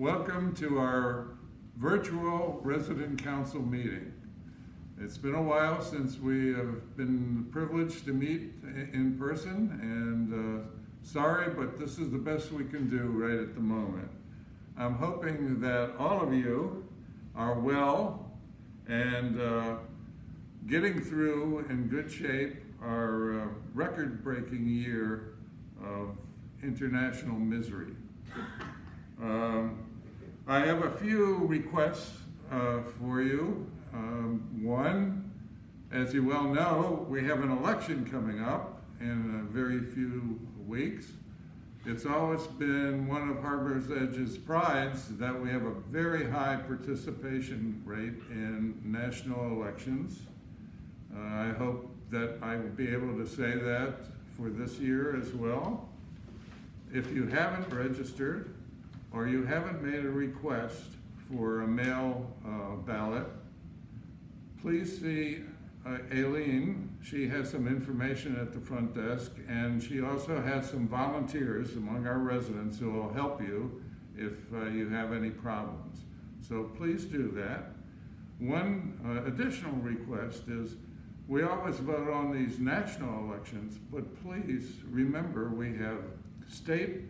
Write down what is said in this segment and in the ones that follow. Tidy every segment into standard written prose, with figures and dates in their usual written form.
Welcome to our virtual resident council meeting. It's been a while since we have been privileged to meet in person, and sorry, but this is the best we can do right at the moment. I'm hoping that all of you are well and getting through in good shape our record-breaking year of international misery. I have a few requests for you. One, as you well know, we have an election coming up in a very few weeks. It's always been one of Harbor's Edge's prides that we have a very high participation rate in national elections. I hope that I will be able to say that for this year as well. If you haven't registered or you haven't made a request for a mail ballot, please see Aileen. She has some information at the front desk, and she also has some volunteers among our residents who will help you if you have any problems. So please do that. One additional request is we always vote on these national elections, but please remember we have state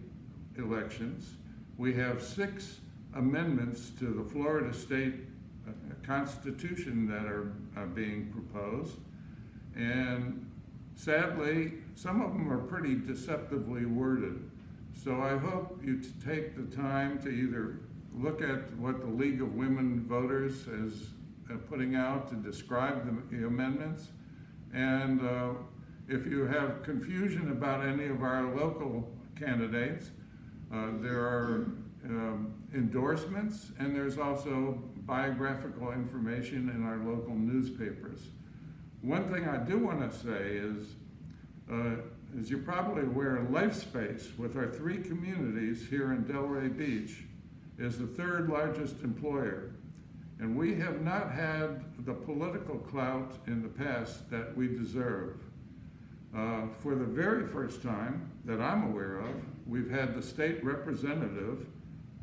elections. We have 6 amendments to the Florida state Constitution that are being proposed, and sadly some of them are pretty deceptively worded. So I hope you take the time to either look at what the League of Women Voters is putting out to describe the amendments, and if you have confusion about any of our local candidates, there are endorsements, and there's also biographical information in our local newspapers. One thing I do want to say is, as you're probably aware, LifeSpace, with our 3 communities here in Delray Beach, is the 3rd largest employer. And we have not had the political clout in the past that we deserve. For the very first time that I'm aware of, we've had the state representative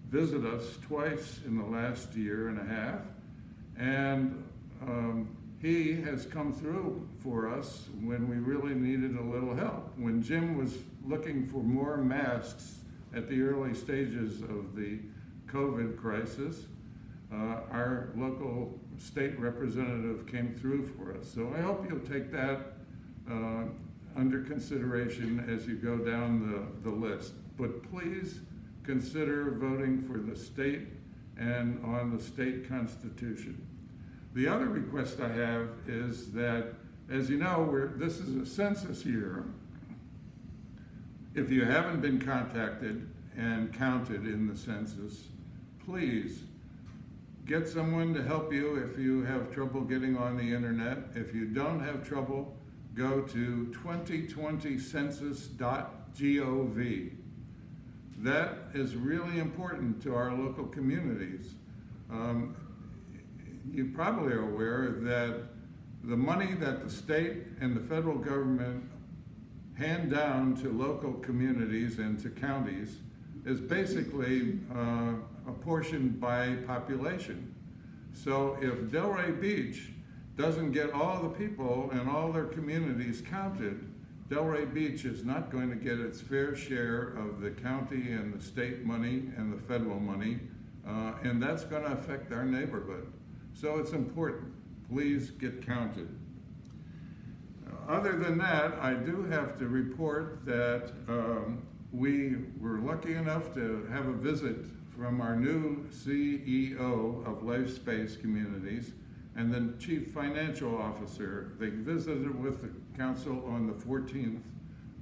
visit us twice in the last year and a half, and he has come through for us when we really needed a little help. When Jim was looking for more masks at the early stages of the COVID crisis, our local state representative came through for us. So I hope you'll take that under consideration as you go down the list. But please consider voting for the state and on the state constitution. The other request I have is that, as you know, this is a census year. If you haven't been contacted and counted in the census, please get someone to help you if you have trouble getting on the internet. If you don't have trouble, go to 2020census.gov. That is really important to our local communities. You probably are aware that the money that the state and the federal government hand down to local communities and to counties is basically apportioned by population. So if Delray Beach doesn't get all the people and all their communities counted, Delray Beach is not going to get its fair share of the county and the state money and the federal money, and that's going to affect our neighborhood. So it's important. Please get counted. Other than that, I do have to report that we were lucky enough to have a visit from our new CEO of LifeSpace Communities and the Chief Financial Officer. They visited with the council on the 14th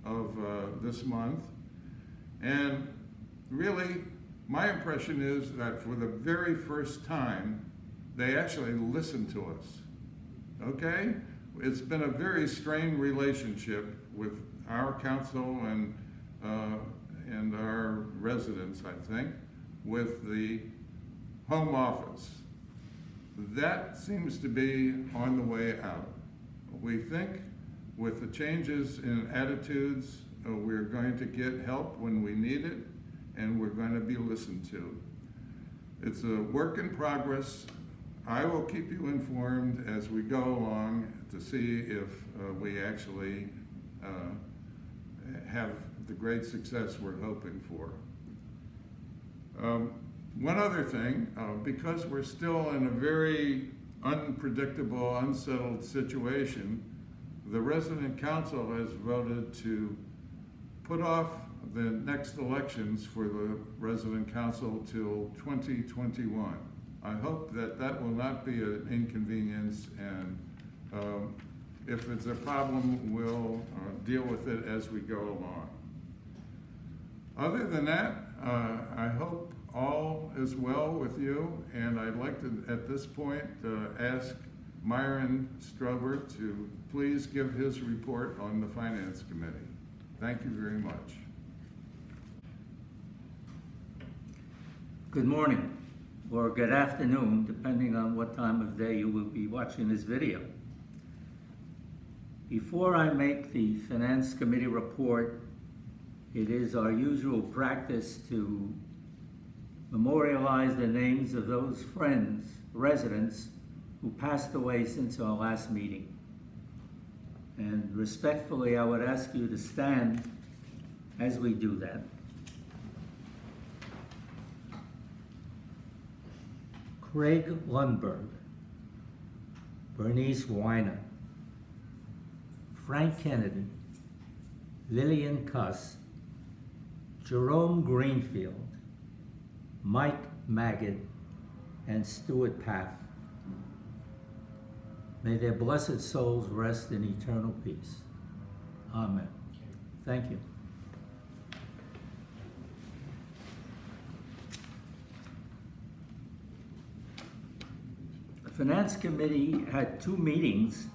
of this month. And really, my impression is that for the very first time, they actually listened to us, okay? It's been a very strained relationship with our council and our residents, I think, with the home office. That seems to be on the way out. We think with the changes in attitudes, we're going to get help when we need it, and we're going to be listened to. It's a work in progress. I will keep you informed as we go along to see if we actually have the great success we're hoping for. One other thing, because we're still in a very unpredictable, unsettled situation, the resident council has voted to put off the next elections for the resident council till 2021. I hope that that will not be an inconvenience, and if it's a problem, we'll deal with it as we go along. Other than that, I hope all is well with you, and I'd like to, at this point, ask Myron Strober to please give his report on the Finance Committee. Thank you very much. Good morning, or good afternoon, depending on what time of day you will be watching this video. Before I make the Finance Committee report, it is our usual practice to memorialize the names of those friends, residents, who passed away since our last meeting. And respectfully, I would ask you to stand as we do that. Craig Lundberg, Bernice Weiner, Frank Kennedy, Lillian Cuss, Jerome Greenfield, Mike Maggid, and Stuart Path. May their blessed souls rest in eternal peace. Amen. Thank you. The Finance Committee had 2 meetings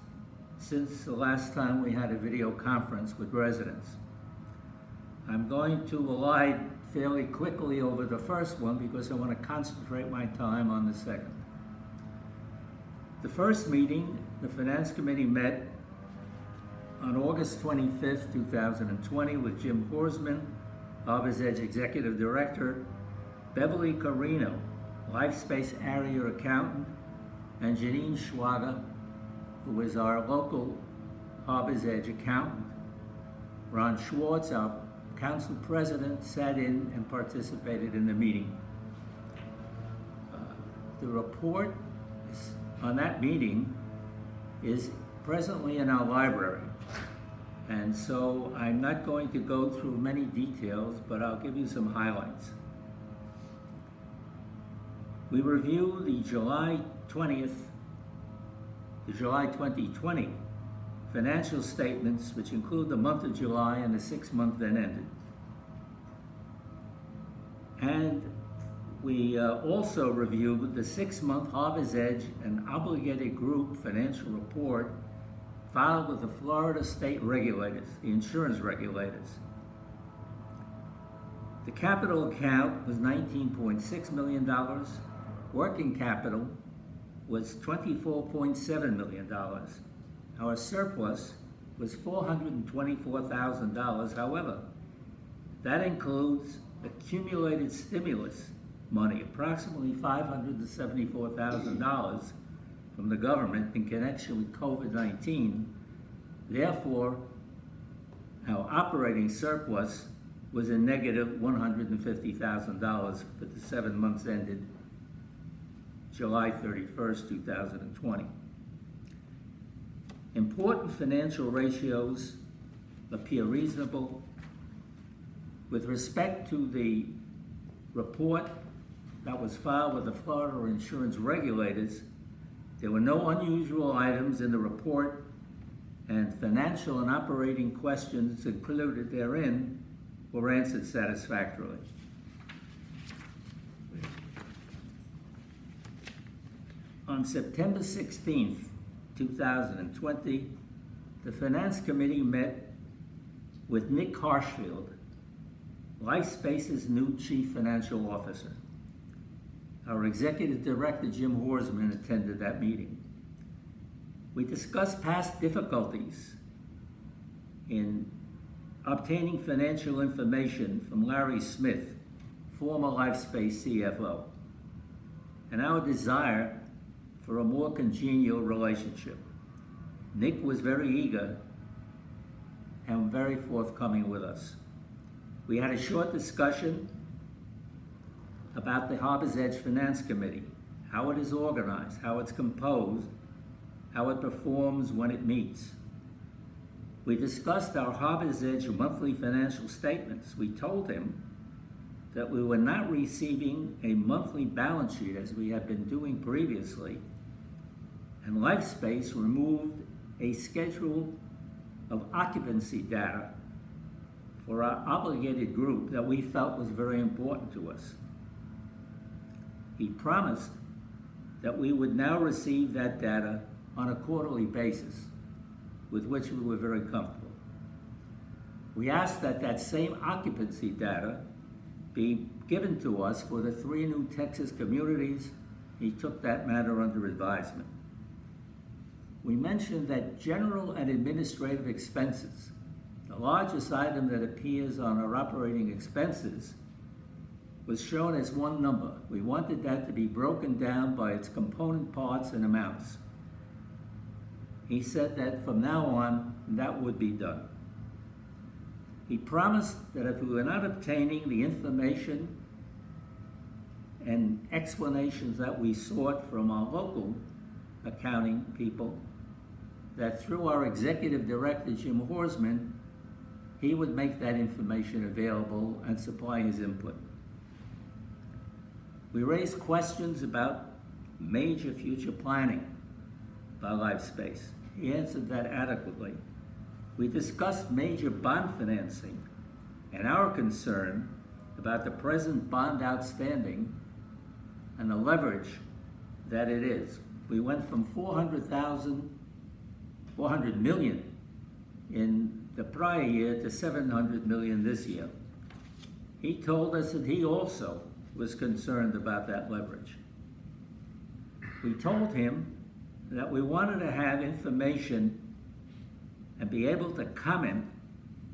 since the last time we had a video conference with residents. I'm going to elide fairly quickly over the first one because I want to concentrate my time on the second. The first meeting, the Finance Committee met on August 25th, 2020 with Jim Horsman, Harbor's Edge Executive Director, Beverly Carino, Lifespace Area Accountant, and Janine Schwager, who is our local Harbor's Edge Accountant. Ron Schwartz, our Council President, sat in and participated in the meeting. The report on that meeting is presently in our library. And so I'm not going to go through many details, but I'll give you some highlights. We review the July 2020 financial statements, which include the month of July and the 6-month then ended. And we also reviewed the 6-month Harbor's Edge and Obligated Group financial report filed with the Florida state regulators, the insurance regulators. The capital account was $19.6 million. Working capital was $24.7 million. Our surplus was $424,000. However, that includes accumulated stimulus money, approximately $574,000 from the government in connection with COVID-19. Therefore, our operating surplus was a negative $150,000 for the 7 months ended July 31st, 2020. Important financial ratios appear reasonable. With respect to the report that was filed with the Florida insurance regulators, there were no unusual items in the report, and financial and operating questions included therein were answered satisfactorily. On September 16th, 2020, the Finance Committee met with Nick Harshfield, Lifespace's new Chief Financial Officer. Our Executive Director, Jim Horsman, attended that meeting. We discussed past difficulties in obtaining financial information from Larry Smith, former Lifespace CFO. and our desire for a more congenial relationship. Nick was very eager and very forthcoming with us. We had a short discussion about the Harbor's Edge Finance Committee, how it is organized, how it's composed, how it performs when it meets. We discussed our Harbor's Edge monthly financial statements. We told him that we were not receiving a monthly balance sheet as we had been doing previously, and LifeSpace removed a schedule of occupancy data for our obligated group that we felt was very important to us. He promised that we would now receive that data on a quarterly basis, with which we were very comfortable. We asked that that same occupancy data be given to us for the 3 new Texas communities. He took that matter under advisement. We mentioned that general and administrative expenses, the largest item that appears on our operating expenses, was shown as one number. We wanted that to be broken down by its component parts and amounts. He said that from now on, that would be done. He promised that if we were not obtaining the information and explanations that we sought from our local accounting people, that through our executive director, Jim Horsman, he would make that information available and supply his input. We raised questions about major future planning by LifeSpace. He answered that adequately. We discussed major bond financing and our concern about the present bond outstanding and the leverage that it is. We went from 400 million in the prior year to 700 million this year. He told us that he also was concerned about that leverage. We told him that we wanted to have information and be able to comment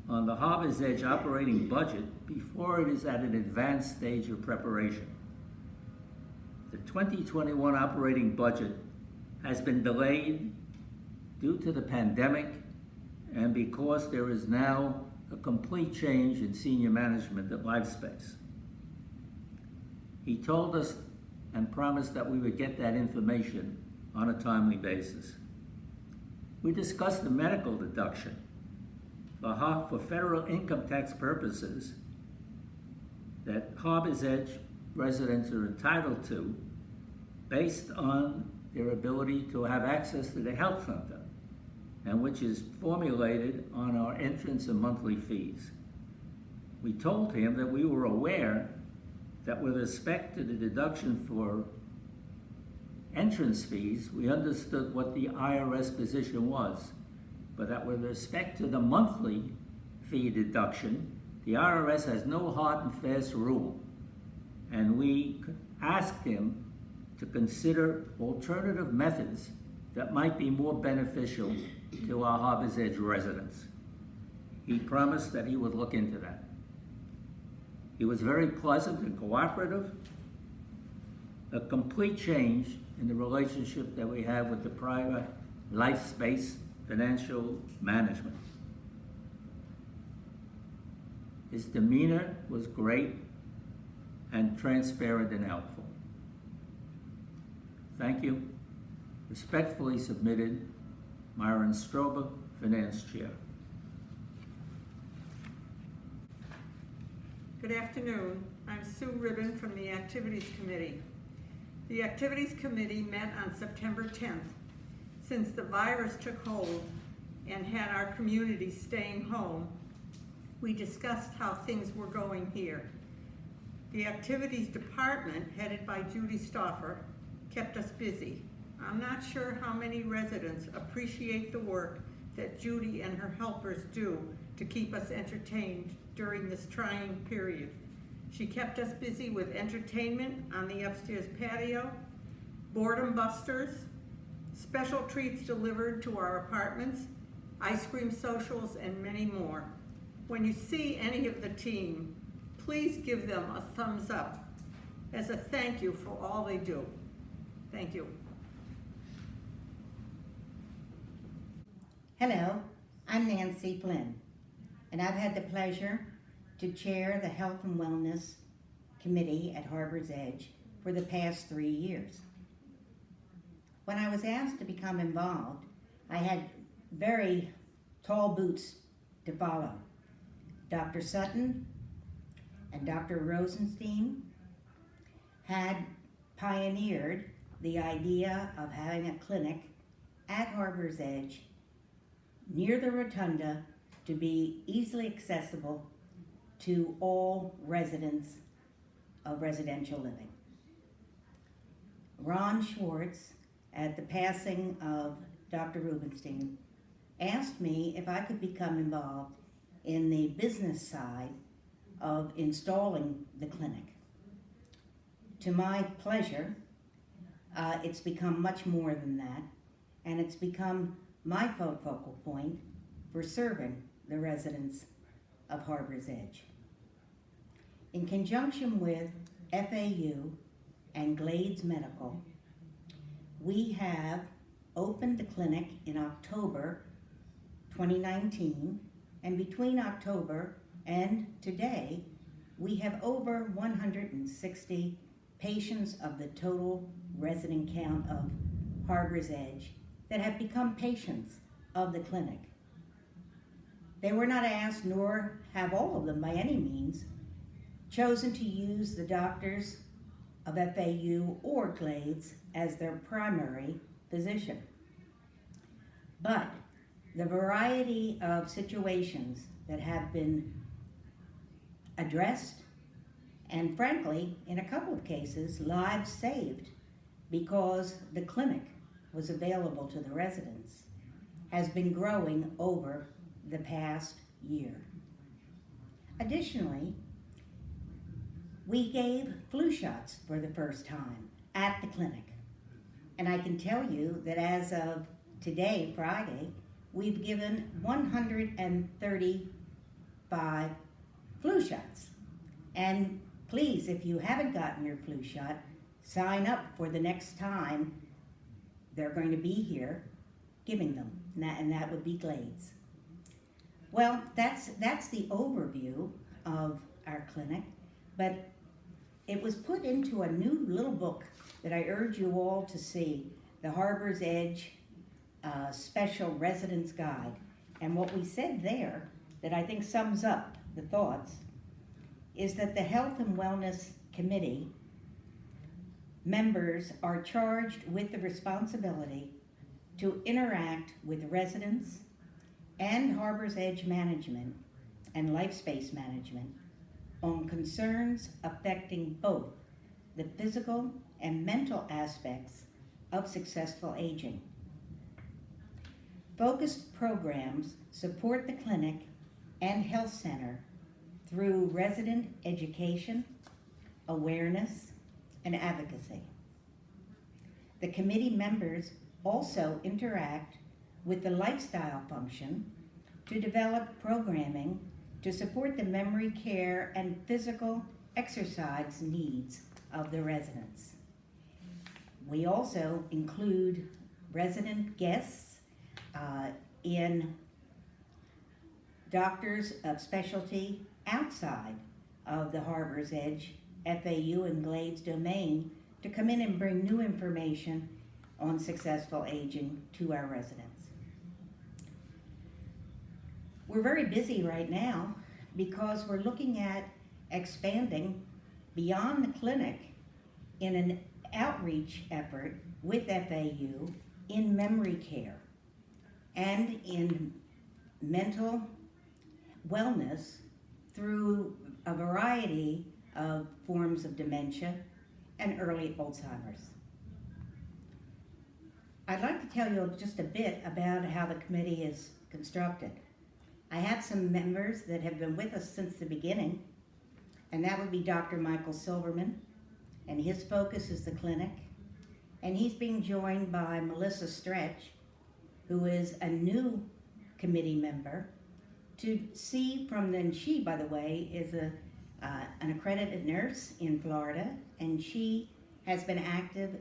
on the Harbor's Edge operating budget before it is at an advanced stage of preparation. The 2021 operating budget has been delayed due to the pandemic and because there is now a complete change in senior management at LifeSpace. He told us and promised that we would get that information on a timely basis. We discussed the medical deduction for federal income tax purposes that Harbor's Edge residents are entitled to based on their ability to have access to the health center, and which is formulated on our entrance and monthly fees. We told him that we were aware that with respect to the deduction for entrance fees, we understood what the IRS position was, but that with respect to the monthly fee deduction, the IRS has no hard and fast rule, and we asked him to consider alternative methods that might be more beneficial to our Harbor's Edge residents. He promised that he would look into that. He was very pleasant and cooperative. A complete change in the relationship that we have with the private LifeSpace financial management. His demeanor was great and transparent and helpful. Thank you. Respectfully submitted, Myron Strober, Finance Chair. Good afternoon. I'm Sue Ribbon from the Activities Committee. The Activities Committee met on September 10th. Since the virus took hold and had our community staying home, we discussed how things were going here. The Activities Department, headed by Judy Stauffer, kept us busy. I'm not sure how many residents appreciate the work that Judy and her helpers do to keep us entertained during this trying period. She kept us busy with entertainment on the upstairs patio, boredom busters, special treats delivered to our apartments, ice cream socials, and many more. When you see any of the team, please give them a thumbs up as a thank you for all they do. Thank you. Hello, I'm Nancy Flynn, and I've had the pleasure to chair the Health and Wellness Committee at Harbor's Edge for the past 3 years. When I was asked to become involved, I had very tall boots to follow. Dr. Sutton and Dr. Rosenstein had pioneered the idea of having a clinic at Harbor's Edge near the rotunda to be easily accessible to all residents of residential living. Ron Schwartz, at the passing of Dr. Rubenstein, asked me if I could become involved in the business side of installing the clinic. To my pleasure, it's become much more than that, and it's become my focal point for serving the residents of Harbor's Edge. In conjunction with FAU and Glades Medical, we have opened the clinic in October 2019, and between October and today, we have over 160 patients of the total resident count of Harbor's Edge that have become patients of the clinic. They were not asked, nor have all of them by any means, chosen to use the doctors of FAU or Glades as their primary physician. But the variety of situations that have been addressed, and frankly, in a couple of cases, lives saved because the clinic was available to the residents, has been growing over the past year. Additionally, we gave flu shots for the first time at the clinic. And I can tell you that as of today, Friday, we've given 135 flu shots. And please, if you haven't gotten your flu shot, sign up for the next time they're going to be here giving them, and that would be Glades. Well, that's the overview of our clinic, but it was put into a new little book that I urge you all to see, the Harbor's Edge Special Residence Guide. And what we said there, that I think sums up the thoughts, is that the Health and Wellness Committee members are charged with the responsibility to interact with residents and Harbor's Edge management and life space management on concerns affecting both the physical and mental aspects of successful aging. Focused programs support the clinic and health center through resident education, awareness, and advocacy. The committee members also interact with the lifestyle function to develop programming to support the memory care and physical exercise needs of the residents. We also include resident guests in doctors of specialty outside of the Harbor's Edge, FAU and Glades domain to come in and bring new information on successful aging to our residents. We're very busy right now because we're looking at expanding beyond the clinic in an outreach effort with FAU in memory care and in mental wellness through a variety of forms of dementia and early Alzheimer's. I'd like to tell you just a bit about how the committee is constructed. I have some members that have been with us since the beginning, and that would be Dr. Michael Silverman, and his focus is the clinic. And he's being joined by Melissa Stretch, who is a new committee member, to see from then, she, by the way, is an accredited nurse in Florida, and she has been active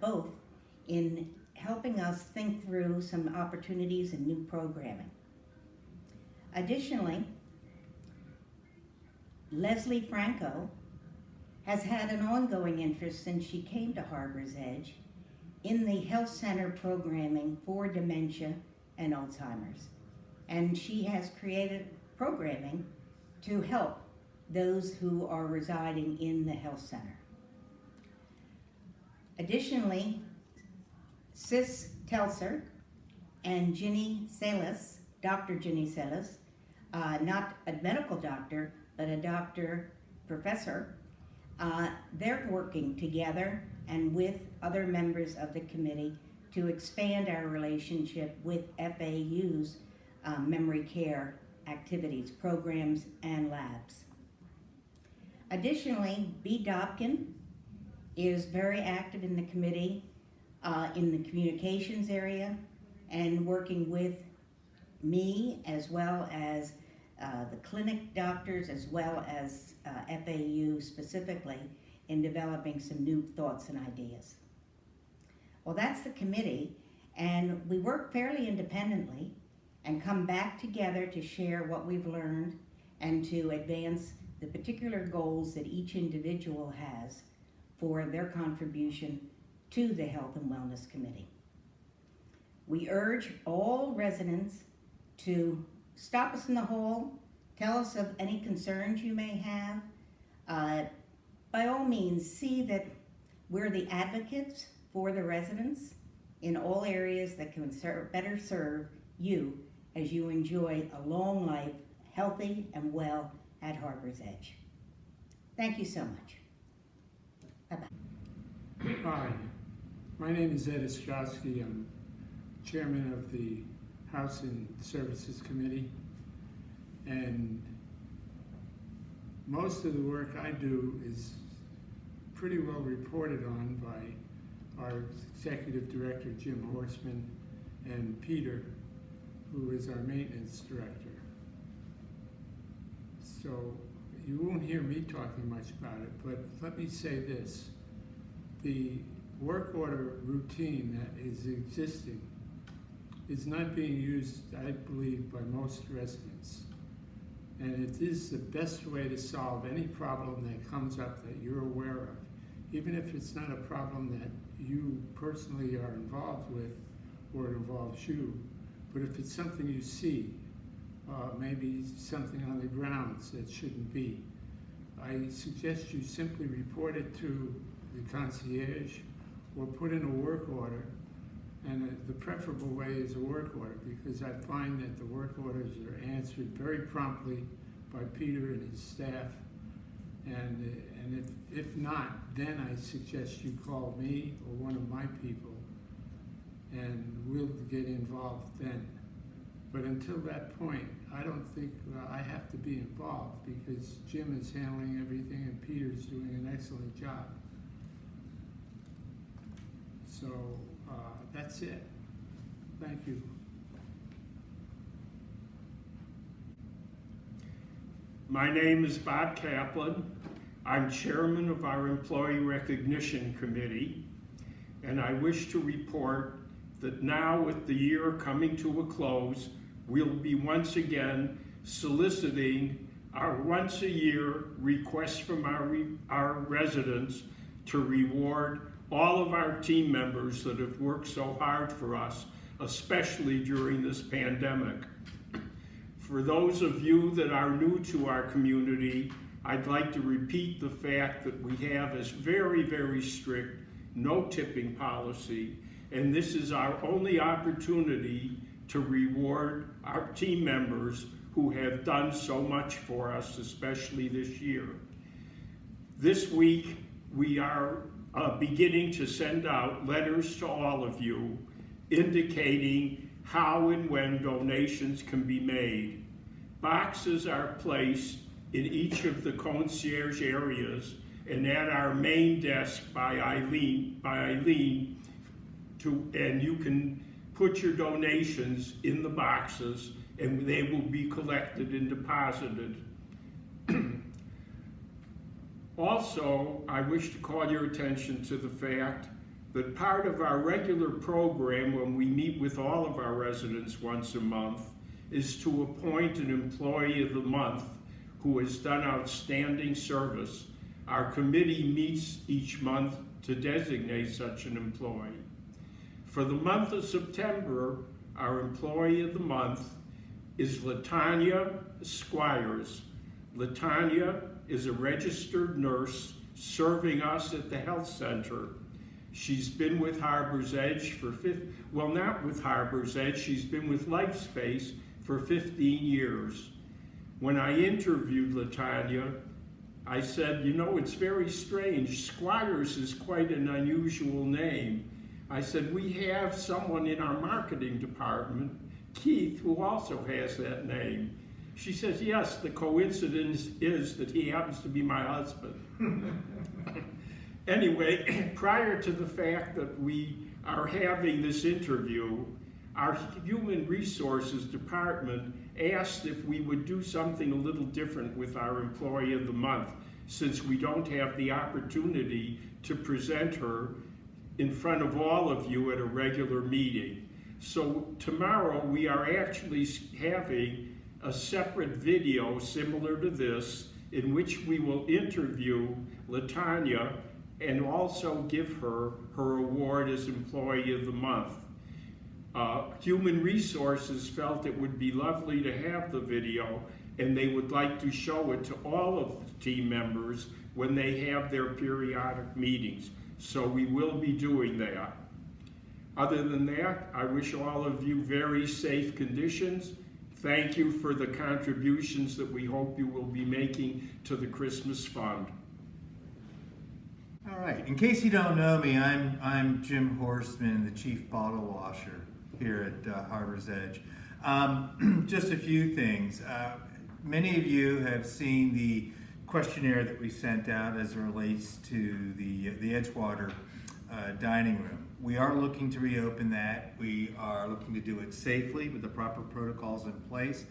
both in helping us think through some opportunities and new programming. Additionally, Leslie Franco has had an ongoing interest since she came to Harbor's Edge in the health center programming for dementia and Alzheimer's. And she has created programming to help those who are residing in the health center. Additionally, Sis Telser and Ginny Salas, Dr. Ginny Salas, not a medical doctor, but a doctor professor, they're working together and with other members of the committee to expand our relationship with FAU's memory care activities, programs, and labs. Additionally, B. Dobkin is very active in the committee in the communications area and working with me as well as the clinic doctors as well as FAU specifically in developing some new thoughts and ideas. Well, that's the committee, and we work fairly independently and come back together to share what we've learned and to advance the particular goals that each individual has for their contribution to the Health and Wellness Committee. We urge all residents to stop us in the hall, tell us of any concerns you may have. By all means, see that we're the advocates for the residents in all areas that can better serve you as you enjoy a long life, healthy and well at Harbor's Edge. Thank you so much. Bye-bye. Hi, my name is Ed Ostrowski. I'm chairman of the House and Services Committee, and most of the work I do is pretty well reported on by our executive director, Jim Horstman, and Peter, who is our maintenance director. So you won't hear me talking much about it, but let me say this. The work order routine that is existing is not being used, I believe, by most residents. And it is the best way to solve any problem that comes up that you're aware of, even if it's not a problem that you personally are involved with or it involves you. But if it's something you see, maybe something on the grounds that shouldn't be, I suggest you simply report it to the concierge or put in a work order. And the preferable way is a work order, because I find that the work orders are answered very promptly by Peter and his staff. And if not, then I suggest you call me or one of my people, and we'll get involved then. But until that point, I don't think I have to be involved, because Jim is handling everything and Peter's doing an excellent job. So that's it. Thank you. My name is Bob Kaplan. I'm chairman of our Employee Recognition Committee, and I wish to report that now, with the year coming to a close, we'll be once again soliciting our once-a-year request from our residents to reward all of our team members that have worked so hard for us, especially during this pandemic. For those of you that are new to our community, I'd like to repeat the fact that we have this very, very strict no tipping policy, and this is our only opportunity to reward our team members who have done so much for us, especially this year. This week, we are beginning to send out letters to all of you indicating how and when donations can be made. Boxes are placed in each of the concierge areas and at our main desk by Eileen, and you can put your donations in the boxes and they will be collected and deposited. Also, I wish to call your attention to the fact that part of our regular program when we meet with all of our residents once a month is to appoint an employee of the month who has done outstanding service. Our committee meets each month to designate such an employee. For the month of September, our employee of the month is Latanya Squires. Latanya is a registered nurse serving us at the health center. She's been with Harbor's Edge not with Harbor's Edge, she's been with LifeSpace for 15 years. When I interviewed Latanya, I said, you know, it's very strange. Squires is quite an unusual name. I said, we have someone in our marketing department, Keith, who also has that name. She says, yes, the coincidence is that he happens to be my husband. Anyway, prior to the fact that we are having this interview, our Human Resources Department asked if we would do something a little different with our Employee of the Month, since we don't have the opportunity to present her in front of all of you at a regular meeting. So tomorrow we are actually having a separate video similar to this in which we will interview Latanya and also give her her award as Employee of the Month. Human Resources felt it would be lovely to have the video, and they would like to show it to all of the team members when they have their periodic meetings. So we will be doing that. Other than that, I wish all of you very safe conditions. Thank you for the contributions that we hope you will be making to the Christmas Fund. All right, in case you don't know me, I'm Jim Horstman, the Chief Bottle Washer here at Harbor's Edge. Just a few things. Many of you have seen the questionnaire that we sent out as it relates to the Edgewater dining room. We are looking to reopen that. We are looking to do it safely with the proper protocols in place.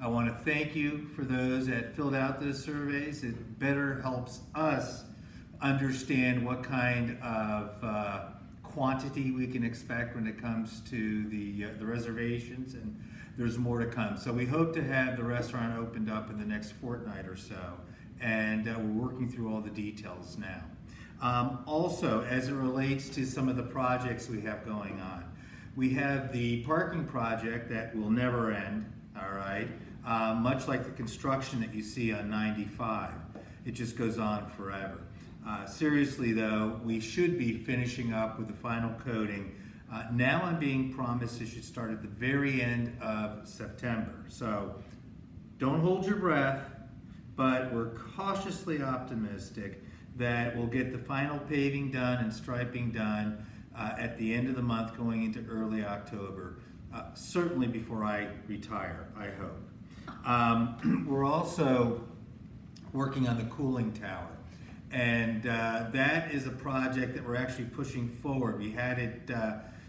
I want to thank you for those that filled out those surveys. It better helps us understand what kind of quantity we can expect when it comes to the reservations, and there's more to come. So we hope to have the restaurant opened up in the next fortnight or so, and we're working through all the details now. Also, as it relates to some of the projects we have going on, we have the parking project that will never end, all right? Much like the construction that you see on 95. It just goes on forever. Seriously though, we should be finishing up with the final coating. Now I'm being promised it should start at the very end of September. So don't hold your breath, but we're cautiously optimistic that we'll get the final paving done and striping done at the end of the month going into early October, certainly before I retire, I hope. We're also working on the cooling tower. And that is a project that we're actually pushing forward. We had it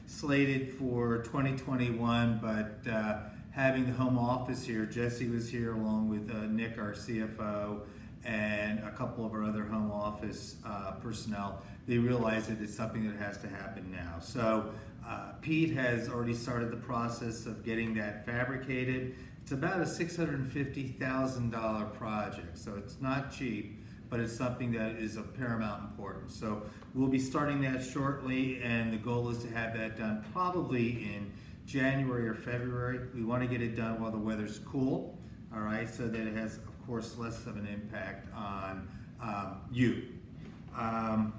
slated for 2021, but having the home office here, Jesse was here along with Nick, our CFO, and a couple of our other home office personnel. They realized that it's something that has to happen now. So Pete has already started the process of getting that fabricated. It's about a $650,000 project, so it's not cheap, but it's something that is of paramount importance. So we'll be starting that shortly, and the goal is to have that done probably in January or February. We want to get it done while the weather's cool, all right, so that it has, of course, less of an impact on you. From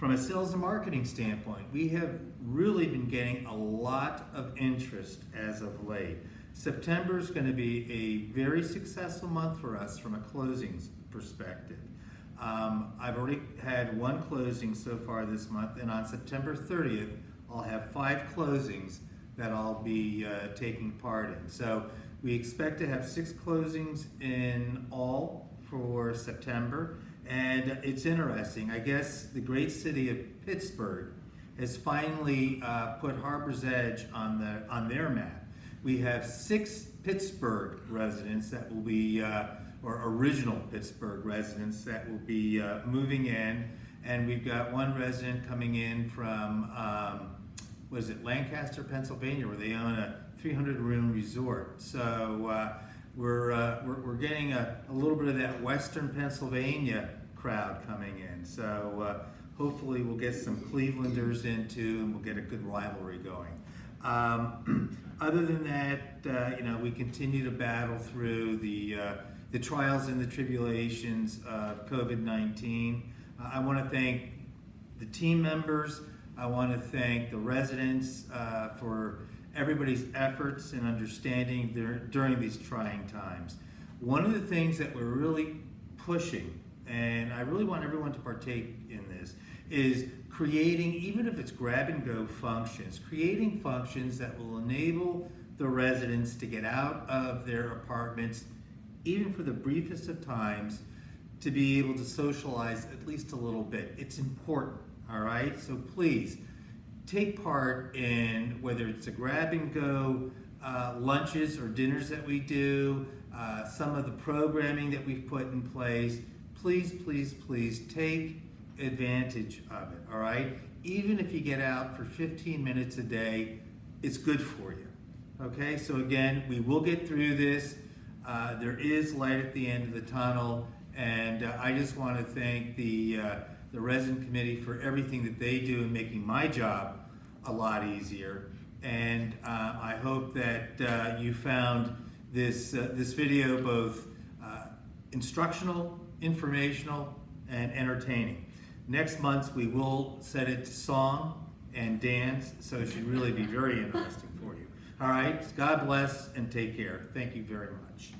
a sales and marketing standpoint, we have really been getting a lot of interest as of late. September is going to be a very successful month for us from a closings perspective. I've already had one closing so far this month, and on September 30th, I'll have 5 closings that I'll be taking part in. So we expect to have 6 closings in all for September, and it's interesting. I guess the great city of Pittsburgh has finally put Harbor's Edge on their map. We have 6 Pittsburgh residents that will be, or original Pittsburgh residents that will be moving in. And we've got one resident coming in from, what is it, Lancaster, Pennsylvania, where they own a 300-room resort. So we're getting a little bit of that Western Pennsylvania crowd coming in. So hopefully we'll get some Clevelanders in too, and we'll get a good rivalry going. Other than that, we continue to battle through the trials and the tribulations of COVID-19. I want to thank the team members. I want to thank the residents for everybody's efforts and understanding during these trying times. One of the things that we're really pushing, and I really want everyone to partake in this, is creating, even if it's grab-and-go functions, creating functions that will enable the residents to get out of their apartments, even for the briefest of times, to be able to socialize at least a little bit. It's important, all right? So please, take part in whether it's a grab-and-go lunches or dinners that we do, some of the programming that we've put in place. Please, please, please take advantage of it, all right? Even if you get out for 15 minutes a day, it's good for you, okay? So again, we will get through this. There is light at the end of the tunnel, and I just want to thank the resident committee for everything that they do in making my job a lot easier. And I hope that you found this video both instructional, informational, and entertaining. Next month we will set it to song and dance, so it should really be very interesting for you. All right, God bless and take care. Thank you very much.